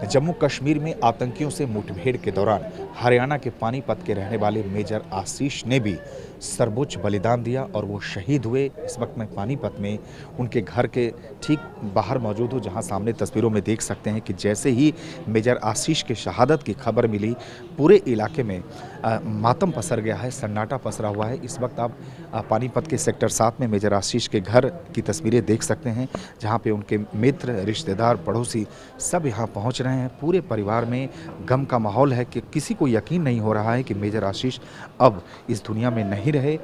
जम्मू कश्मीर में आतंकियों से मुठभेड़ के दौरान हरियाणा के पानीपत के रहने वाले मेजर आशीष ने भी सर्वोच्च बलिदान दिया और वो शहीद हुए। इस वक्त मैं पानीपत में उनके घर के ठीक बाहर मौजूद हूँ, जहाँ सामने तस्वीरों में देख सकते हैं कि जैसे ही मेजर आशीष के शहादत की खबर मिली, पूरे इलाके में मातम पसर गया है, सन्नाटा पसरा हुआ है। इस वक्त आप पानीपत के सेक्टर 7 में मेजर आशीष के घर की तस्वीरें देख सकते हैं, जहाँ पे उनके मित्र, रिश्तेदार, पड़ोसी सब यहाँ पहुँच रहे हैं। पूरे परिवार में गम का माहौल है कि किसी को यकीन नहीं हो रहा है कि मेजर आशीष अब इस दुनिया में नहीं रहे।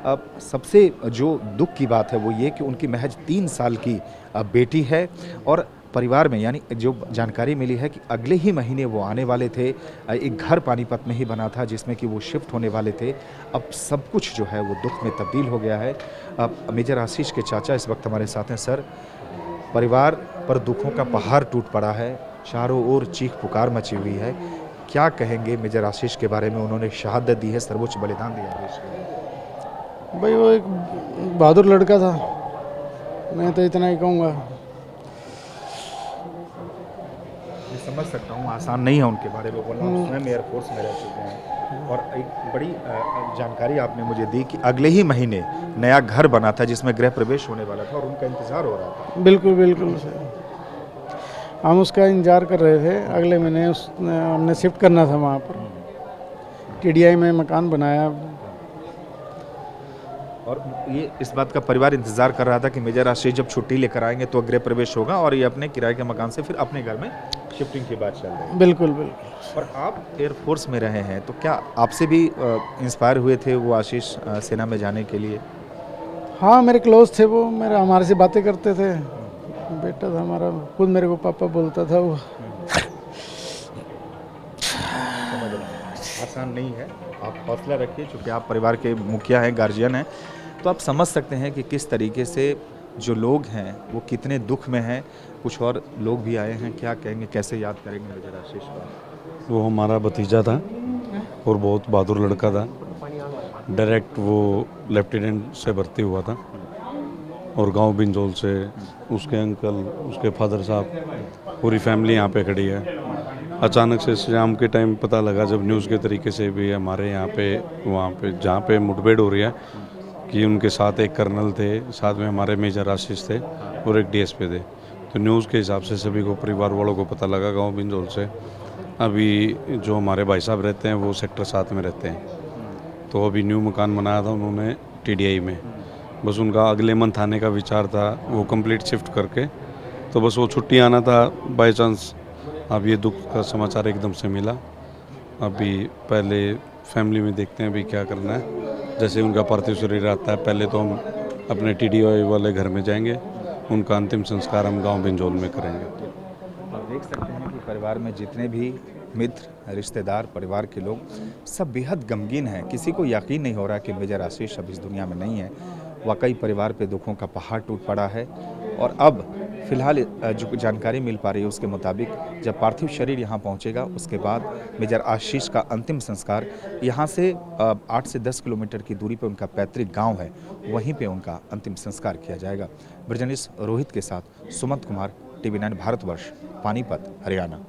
अब सबसे जो दुख की बात है वो ये कि उनकी महज 3 साल की बेटी है और परिवार में यानी जो जानकारी मिली है कि अगले ही महीने वो आने वाले थे। एक घर पानीपत में ही बना था जिसमें कि वो शिफ्ट होने वाले थे। अब सब कुछ जो है वो दुख में तब्दील हो गया है। अब मेजर आशीष के चाचा इस वक्त हमारे साथ हैं। सर, परिवार पर दुखों का पहाड़ टूट पड़ा है, चारों ओर चीख पुकार मची हुई है। क्या कहेंगे मेजर आशीष के बारे में? उन्होंने शहादत दी है, सर्वोच्च बलिदान दिया है देश के लिए। भाई वो एक बहादुर लड़का था, मैं तो इतना ही कहूँगा। मैं समझ सकता हूँ, आसान नहीं है उनके बारे में बोलना। स्वयं एयरफोर्स में रह चुके हैं और एक बड़ी जानकारी आपने मुझे दी कि अगले ही महीने नया घर बना था जिसमें गृह प्रवेश होने वाला था और उनका इंतजार हो रहा था। बिल्कुल बिल्कुल सर, हम उसका इंतजार कर रहे थे। अगले महीने हमने शिफ्ट करना था वहाँ पर। टीडीआई में मकान बनाया और ये इस बात का परिवार इंतजार कर रहा था कि मेजर आशीष जब छुट्टी लेकर आएंगे तो गृह प्रवेश होगा और ये अपने किराए के मकान से फिर अपने घर में शिफ्टिंग की बात चल रही है। बिल्कुल बिल्कुल। और आप एयरफोर्स में रहे हैं तो क्या आपसे भी इंस्पायर हुए थे वो आशीष सेना में जाने के लिए? हाँ, मेरे क्लोज थे वो, हमारे से बातें करते थे। बेटा था हमारा, खुद मेरे को पापा बोलता था वो। समझ रहा हूँ, आसान नहीं है। आप हौसला रखिए, चूँकि आप परिवार के मुखिया हैं, गार्जियन हैं, तो आप समझ सकते हैं कि किस तरीके से जो लोग हैं वो कितने दुख में हैं। कुछ और लोग भी आए हैं, क्या कहेंगे, कैसे याद करेंगे मेजर आशीष को? वो हमारा भतीजा था और बहुत बहादुर लड़का था। डायरेक्ट वो लेफ्टिनेंट से भर्ती हुआ था और गांव बिंजोल से उसके अंकल, उसके फादर साहब, पूरी फैमिली यहाँ पे खड़ी है। अचानक से शाम के टाइम पता लगा, जब न्यूज़ के तरीके से भी हमारे यहाँ पे वहाँ पे जहाँ पे मुठभेड़ हो रही है, कि उनके साथ एक कर्नल थे, साथ में हमारे मेजर आशीष थे और एक डीएसपी थे। तो न्यूज़ के हिसाब से सभी को, परिवार वालों को पता लगा गांव बिंजोल से। अभी जो हमारे भाई साहब रहते हैं वो सेक्टर 7 में रहते हैं, तो अभी न्यू मकान बनाया था उन्होंने टीडीआई में। बस उनका अगले मंथ आने का विचार था, वो कंप्लीट शिफ्ट करके, तो बस वो छुट्टी आना था बाई चांस। अब ये दुख का समाचार एकदम से मिला। अभी पहले फैमिली में देखते हैं अभी क्या करना है। जैसे उनका पार्थिव शरीर आता है, पहले तो हम अपने टीडीआई वाले घर में जाएंगे, उनका अंतिम संस्कार हम गांव बिंजोल में करेंगे। आप देख सकते हैं कि परिवार में जितने भी मित्र, रिश्तेदार, परिवार के लोग सब बेहद गमगीन हैं। किसी को यकीन नहीं हो रहा कि मेजर आशीष अब इस दुनिया में नहीं है। वाकई परिवार पे दुखों का पहाड़ टूट पड़ा है और अब फिलहाल जो जानकारी मिल पा रही है उसके मुताबिक जब पार्थिव शरीर यहाँ पहुँचेगा उसके बाद मेजर आशीष का अंतिम संस्कार यहाँ से 8 से 10 किलोमीटर की दूरी पर उनका पैतृक गाँव है, वहीं पर उनका अंतिम संस्कार किया जाएगा। ब्रिजनिस रोहित के साथ सुमंत कुमार, TV9 भारतवर्ष, पानीपत, हरियाणा।